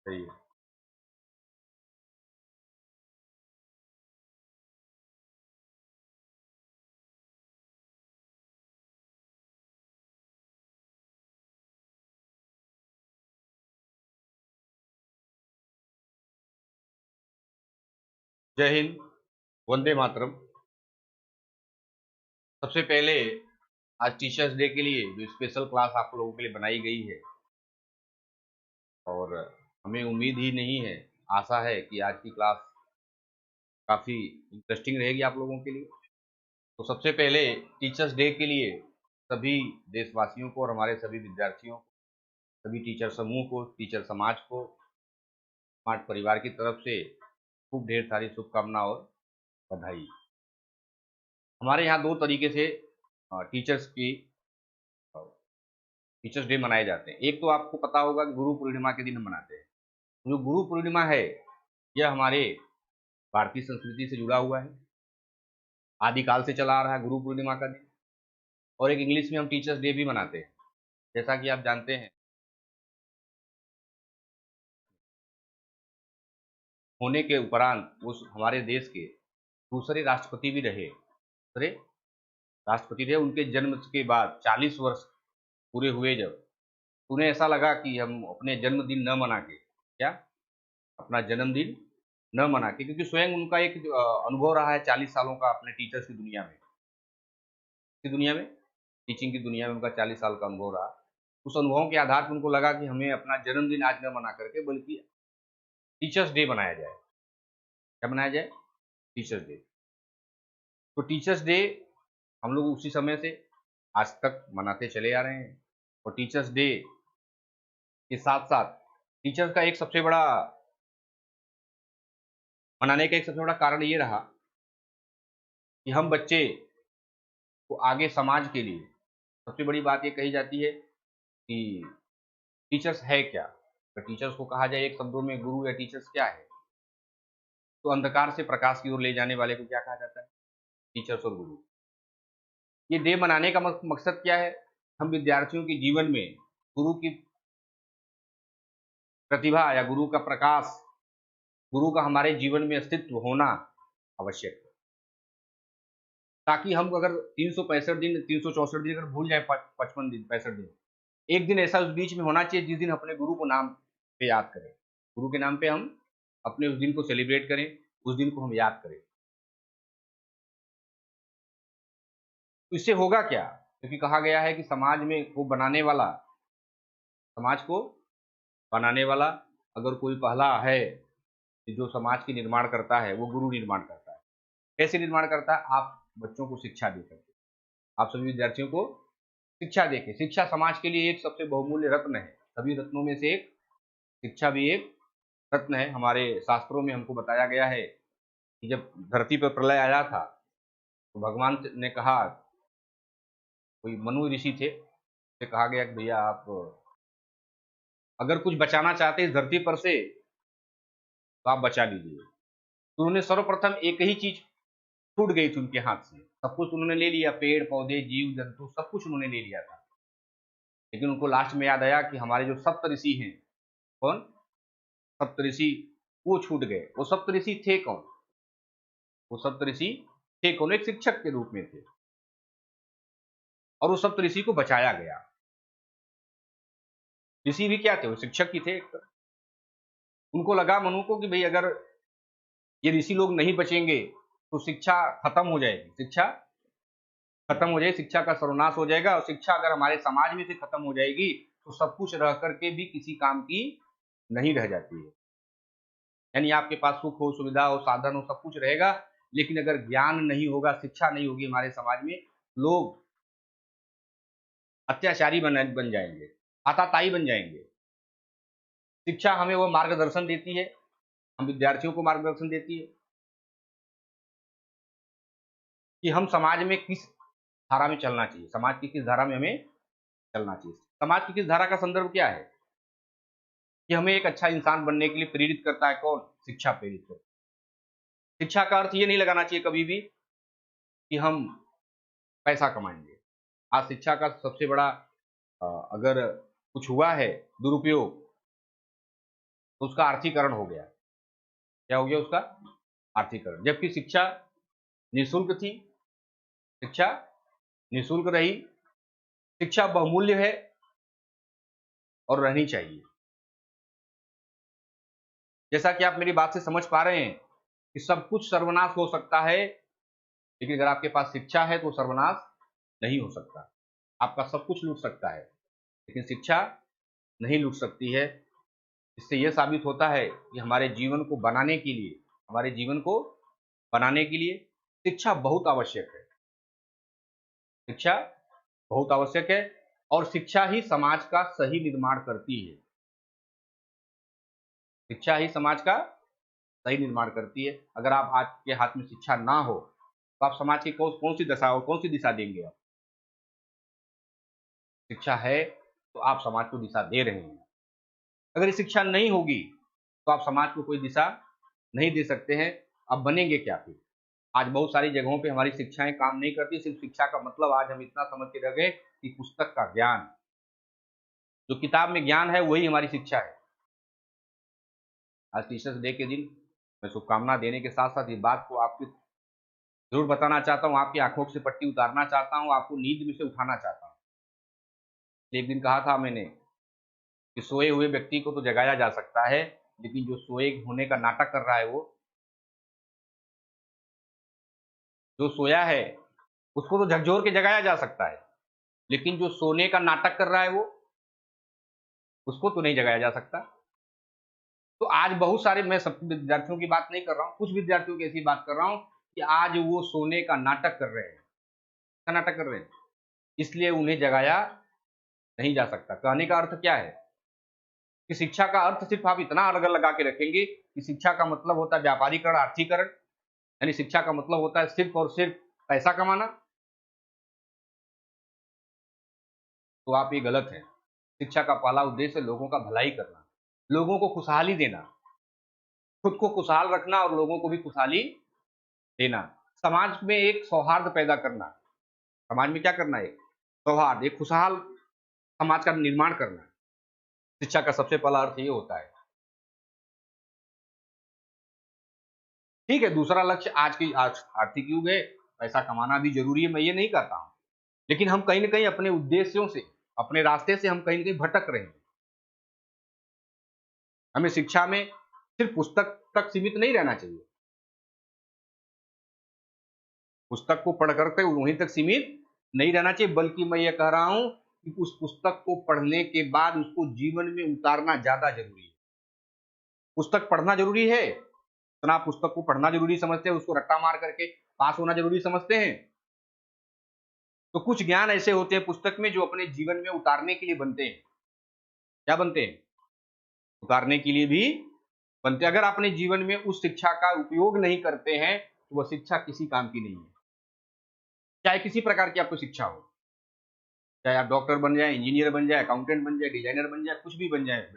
सही है। जय हिंद। वंदे मातरम। सबसे पहले आज टीचर्स डे के लिए जो स्पेशल क्लास आप लोगों के लिए बनाई गई है, और हमें उम्मीद ही नहीं है, आशा है कि आज की क्लास काफ़ी इंटरेस्टिंग रहेगी आप लोगों के लिए। तो सबसे पहले टीचर्स डे के लिए सभी देशवासियों को और हमारे सभी विद्यार्थियों, सभी टीचर समूह को, टीचर समाज को, स्मार्ट परिवार की तरफ से खूब ढेर सारी शुभकामना और बधाई। हमारे यहाँ दो तरीके से टीचर्स की टीचर्स डे मनाए जाते हैं। एक तो आपको पता होगा कि गुरु पूर्णिमा के दिन हम मनाते हैं। जो गुरु पूर्णिमा है, यह हमारे भारतीय संस्कृति से जुड़ा हुआ है, आदिकाल से चला आ रहा है गुरु पूर्णिमा का दिन। और एक इंग्लिश में हम टीचर्स डे भी मनाते हैं। जैसा कि आप जानते हैं, होने के उपरांत उस हमारे देश के दूसरे राष्ट्रपति भी रहे, दूसरे राष्ट्रपति रहे। उनके जन्म के बाद 40 वर्ष पूरे हुए जब, उन्हें ऐसा लगा कि हम अपने जन्मदिन न मना के, क्या, अपना जन्मदिन न मना के, क्योंकि स्वयं उनका एक अनुभव रहा है 40 सालों का अपने टीचर्स की दुनिया में, टीचिंग की दुनिया में उनका 40 साल का अनुभव रहा। उस अनुभवों के आधार पर उनको लगा कि हमें अपना जन्मदिन आज न मना करके बल्कि टीचर्स डे बनाया जाए। क्या बनाया जाए? Teachers day. तो टीचर्स डे हम लोग उसी समय से आज तक मनाते चले आ रहे हैं। और टीचर्स डे के साथ साथ टीचर्स का एक सबसे बड़ा मनाने का एक सबसे बड़ा कारण ये रहा कि हम बच्चे को आगे समाज के लिए, सबसे बड़ी बात ये कही जाती है कि टीचर्स है क्या। तो टीचर्स को कहा जाए एक शब्दों में, गुरु या टीचर्स क्या है, तो अंधकार से प्रकाश की ओर ले जाने वाले को क्या कहा जाता है? टीचर्स और गुरु। ये डे मनाने का मकसद क्या है? हम विद्यार्थियों के जीवन में गुरु की प्रतिभा या गुरु का प्रकाश, गुरु का हमारे जीवन में अस्तित्व होना आवश्यक है, ताकि हम अगर 365 दिन, 364 दिन अगर भूल जाए, 55 दिन, 65 दिन, एक दिन ऐसा उस बीच में होना चाहिए जिस दिन अपने गुरु को नाम पे याद करें, गुरु के नाम पे हम अपने उस दिन को सेलिब्रेट करें, उस दिन को हम याद करें। तो इससे होगा क्या? क्योंकि कहा गया है कि समाज को बनाने वाला अगर कोई पहला है, कि जो समाज की निर्माण करता है, वो गुरु निर्माण करता है। कैसे निर्माण करता है? आप बच्चों को शिक्षा दे करके, आप सभी विद्यार्थियों को शिक्षा देके। शिक्षा समाज के लिए एक सबसे बहुमूल्य रत्न है, सभी रत्नों में से एक शिक्षा भी एक रत्न है। हमारे शास्त्रों में हमको बताया गया है कि जब धरती पर प्रलय आया था, तो भगवान ने कहा, कोई मनु ऋषि थे, से कहा गया कि भैया आप अगर कुछ बचाना चाहते हैं इस धरती पर से, तो आप बचा लीजिए। तो उन्होंने सर्वप्रथम एक ही चीज छूट गई थी उनके हाथ से, सब कुछ उन्होंने ले लिया, पेड़ पौधे जीव जंतु सब कुछ उन्होंने ले लिया था। लेकिन उनको लास्ट में याद आया कि हमारे जो सप्त ऋषि हैं, कौन? सप्त ऋषि, वो छूट गए। वो सप्त ऋषि थे कौन? वो सप्त ऋषि थे कौन? एक शिक्षक के रूप में थे, और उस सप्त ऋषि को बचाया गया। ऋषि भी क्या थे? वो शिक्षक ही थे एक तरह। उनको लगा, मनु को, कि भाई अगर ये ऋषि लोग नहीं बचेंगे तो शिक्षा खत्म हो जाएगी, शिक्षा खत्म हो जाएगी, शिक्षा का सर्वनाश हो जाएगा। और शिक्षा अगर हमारे समाज में से खत्म हो जाएगी तो सब कुछ रह करके भी किसी काम की नहीं रह जाती है। यानी आपके पास सुख हो, सुविधा हो, साधन हो, सब कुछ रहेगा, लेकिन अगर ज्ञान नहीं होगा, शिक्षा नहीं होगी हमारे समाज में, लोग अत्याचारी बन जाएंगे, आताताई बन जाएंगे। शिक्षा हमें वो मार्गदर्शन देती है, हम विद्यार्थियों को मार्गदर्शन देती है कि हम समाज में किस धारा में चलना चाहिए, समाज की किस धारा में हमें चलना चाहिए। समाज की किस धारा का संदर्भ क्या है? कि हमें एक अच्छा इंसान बनने के लिए प्रेरित करता है कौन? शिक्षा प्रेरित करता है। शिक्षा का अर्थ ये नहीं लगाना चाहिए कभी भी कि हम पैसा कमाएंगे। आज शिक्षा का सबसे बड़ा अगर कुछ हुआ है दुरुपयोग, तो उसका आर्थिकरण हो गया। क्या हो गया उसका? आर्थिकरण। जबकि शिक्षा निःशुल्क थी, शिक्षा निःशुल्क रही, शिक्षा बहुमूल्य है और रहनी चाहिए। जैसा कि आप मेरी बात से समझ पा रहे हैं कि सब कुछ सर्वनाश हो सकता है, लेकिन अगर आपके पास शिक्षा है तो सर्वनाश नहीं हो सकता। आपका सब कुछ लूट सकता है, लेकिन शिक्षा नहीं लूट सकती है। इससे यह साबित होता है कि हमारे जीवन को बनाने के लिए, हमारे जीवन को बनाने के लिए शिक्षा बहुत आवश्यक है। शिक्षा बहुत आवश्यक है और शिक्षा ही समाज का सही निर्माण करती है। शिक्षा ही समाज का सही निर्माण करती है। अगर आप आपके हाथ में शिक्षा ना हो तो आप समाज की कौन सी दशा और कौन सी दिशा देंगे आप? शिक्षा है तो आप समाज को दिशा दे रहे हैं। अगर ये शिक्षा नहीं होगी तो आप समाज को कोई दिशा नहीं दे सकते हैं। आप बनेंगे क्या फिर? आज बहुत सारी जगहों पे हमारी शिक्षाएं काम नहीं करती। सिर्फ शिक्षा का मतलब आज हम इतना समझ के रह गए कि पुस्तक का ज्ञान, जो किताब में ज्ञान है वही हमारी शिक्षा है। आज टीचर्स डे के दिन मैं शुभकामना देने के साथ साथ इस बात को आपको जरूर बताना चाहता हूँ, आपकी आंखों से पट्टी उतारना चाहता हूँ, आपको नींद में से उठाना चाहता हूँ। एक दिन कहा था मैंने कि सोए हुए व्यक्ति को तो जगाया जा सकता है, लेकिन जो सोए होने का नाटक कर रहा है, वो जो सोया है उसको तो झकझोर के जगाया जा सकता है, लेकिन जो सोने का नाटक कर रहा है वो, उसको तो नहीं जगाया जा सकता। तो आज बहुत सारे, मैं सब विद्यार्थियों की बात नहीं कर रहा हूँ, कुछ विद्यार्थियों की ऐसी बात कर रहा हूँ कि आज वो सोने का नाटक कर रहे हैं। क्या नाटक कर रहे हैं? इसलिए उन्हें जगाया नहीं जा सकता। कहने का अर्थ क्या है कि शिक्षा का अर्थ सिर्फ आप इतना अलग लगा के रखेंगे कि शिक्षा का मतलब होता है व्यापारीकरण, आर्थिकरण, यानी शिक्षा का मतलब होता है सिर्फ और सिर्फ पैसा कमाना, तो आप ये गलत है। शिक्षा का पहला उद्देश्य है लोगों का भलाई करना, लोगों को खुशहाली देना, खुद को खुशहाल रखना और लोगों को भी खुशहाली देना। समाज में एक सौहार्द पैदा करना। समाज में क्या करना है? सौहार्द, एक खुशहाल समाज का निर्माण करना। शिक्षा का सबसे पहला अर्थ ये होता है। ठीक है, दूसरा लक्ष्य आज की आर्थिक युग है, पैसा कमाना भी जरूरी है, मैं ये नहीं कहता हूं, लेकिन हम कहीं ना कहीं अपने उद्देश्यों से, अपने रास्ते से हम कहीं ना कहीं भटक रहे हैं। हमें शिक्षा में सिर्फ पुस्तक तक सीमित नहीं रहना चाहिए, पुस्तक को पढ़ करके वहीं तक सीमित नहीं रहना चाहिए, बल्कि मैं ये कह रहा हूं कि उस पुस्तक को पढ़ने के बाद उसको जीवन में उतारना ज्यादा जरूरी है। पुस्तक पढ़ना जरूरी है, इतना आप पुस्तक को पढ़ना जरूरी समझते हैं, उसको रट्टा मार करके पास होना जरूरी समझते हैं, तो कुछ ज्ञान ऐसे होते हैं पुस्तक में जो अपने जीवन में उतारने के लिए बनते हैं। क्या बनते हैं? उतारने के लिए भी बनते हैं। अगर अपने जीवन में उस शिक्षा का उपयोग नहीं करते हैं तो वह शिक्षा किसी काम की नहीं है, चाहे किसी प्रकार की आपको शिक्षा हो, चाहे आप डॉक्टर बन जाए, इंजीनियर बन जाए, अकाउंटेंट बन जाए, डिजाइनर बन जाए, कुछ भी बन जाए,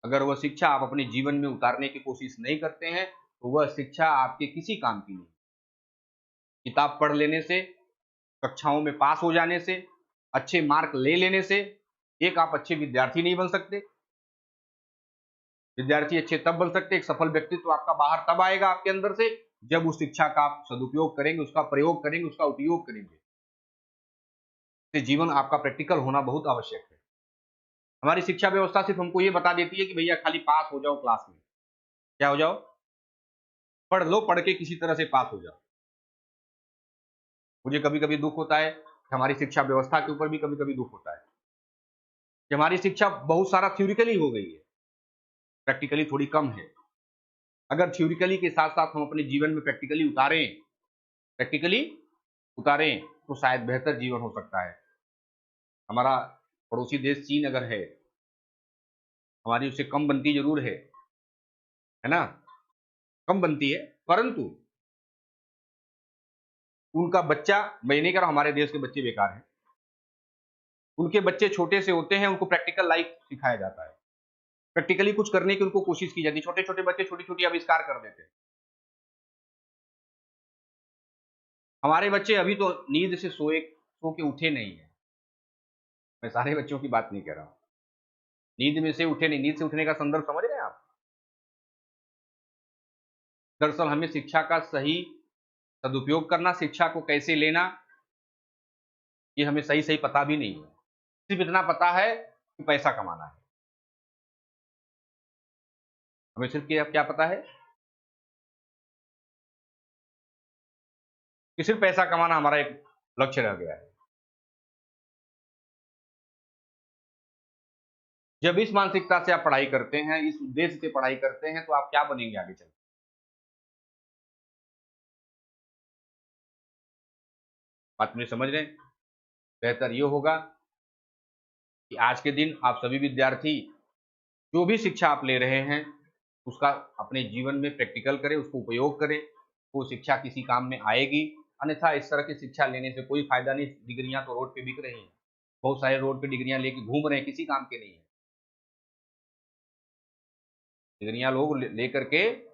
अगर वह शिक्षा आप अपने जीवन में उतारने की कोशिश नहीं करते हैं तो वह शिक्षा आपके किसी काम की नहीं। किताब पढ़ लेने से, कक्षाओं में पास हो जाने से, अच्छे मार्क ले लेने से एक आप अच्छे विद्यार्थी नहीं बन सकते। विद्यार्थी अच्छे तब बन सकते, एक सफल व्यक्तित्व तो आपका बाहर तब आएगा आपके अंदर से जब उस शिक्षा का आप सदुपयोग करेंगे, उसका प्रयोग करेंगे, उसका उपयोग करेंगे। इससे जीवन आपका प्रैक्टिकल होना बहुत आवश्यक है। हमारी शिक्षा व्यवस्था सिर्फ हमको ये बता देती है कि भैया खाली पास हो जाओ क्लास में, क्या हो जाओ, पढ़ लो, पढ़ के किसी तरह से पास हो जाओ। मुझे कभी कभी दुख होता है, हमारी शिक्षा व्यवस्था के ऊपर भी कभी कभी दुख होता है कि हमारी शिक्षा बहुत सारा थ्योरिकली हो गई है, प्रैक्टिकली थोड़ी कम है। अगर थ्योरिकली के साथ साथ हम अपने जीवन में प्रैक्टिकली उतारें तो शायद बेहतर जीवन हो सकता है। हमारा पड़ोसी देश चीन अगर है, हमारी उससे कम बनती जरूर है ना, कम बनती है, परंतु उनका बच्चा, मैं नहीं कह रहा हमारे देश के बच्चे बेकार हैं, उनके बच्चे छोटे से होते हैं, उनको प्रैक्टिकल लाइफ सिखाया जाता है, प्रैक्टिकली कुछ करने की उनको कोशिश की जाती है। छोटे छोटे बच्चे छोटी छोटी आविष्कार कर देते हैं। हमारे बच्चे अभी तो नींद से सो के उठे नहीं है। मैं सारे बच्चों की बात नहीं कह रहा हूं, नींद में से उठे नहीं, नींद से उठने का संदर्भ समझ रहे हैं आप? दरअसल हमें शिक्षा का सही सदुपयोग करना, शिक्षा को कैसे लेना, ये हमें सही-सही पता भी नहीं है। सिर्फ़ इतना पता है कि पैसा कमाना है। हमें सिर्फ़ क्या क्या पता है कि सिर्फ़ पैसा कमाना हमारा एक लक्ष्य रह गया है। जब इस मानसिकता से आप पढ़ाई करते हैं, इस उद्देश्य से पढ़ाई करते हैं, तो आप क्या बनेंगे आगे चल के? बात मुझे समझ रहे हैं? बेहतर ये होगा कि आज के दिन आप सभी विद्यार्थी जो भी शिक्षा आप ले रहे हैं, उसका अपने जीवन में प्रैक्टिकल करें, उसको उपयोग करें। वो शिक्षा किसी काम में आएगी, अन्यथा इस तरह की शिक्षा लेने से कोई फ़ायदा नहीं। डिग्रियाँ तो रोड पे बिक रही हैं। बहुत सारे रोड पे डिग्रियाँ लेके घूम रहे हैं, किसी काम के नहीं है। डिग्रियाँ लोग लेकर के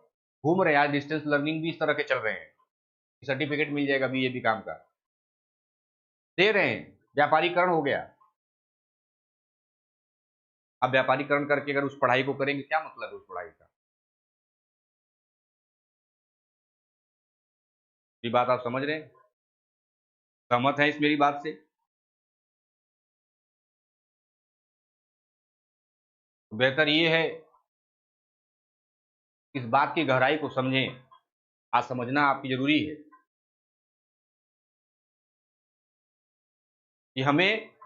घूम रहे हैं। आज डिस्टेंस लर्निंग भी इस तरह के चल रहे हैं, सर्टिफ़िकेट मिल जाएगा बीए, बीकॉम का। दे रहे हैं, व्यापारीकरण हो गया। अब व्यापारीकरण करके अगर उस पढ़ाई को करेंगे, क्या मतलब है उस पढ़ाई का? ये बात आप समझ रहे हैं? सहमत हैं इस मेरी बात से? तो बेहतर ये है इस बात की गहराई को समझें। आज समझना आपकी ज़रूरी है कि हमें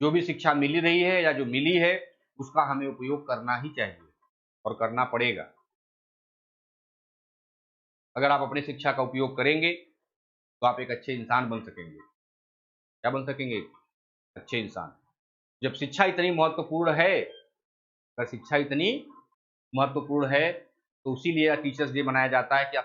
जो भी शिक्षा मिल रही है या जो मिली है, उसका हमें उपयोग करना ही चाहिए और करना पड़ेगा। अगर आप अपनी शिक्षा का उपयोग करेंगे, तो आप एक अच्छे इंसान बन सकेंगे। क्या बन सकेंगे? अच्छे इंसान। जब शिक्षा इतनी महत्वपूर्ण है, अगर शिक्षा इतनी महत्वपूर्ण है, तो इसीलिए टीचर्स डे मनाया जाता है कि आप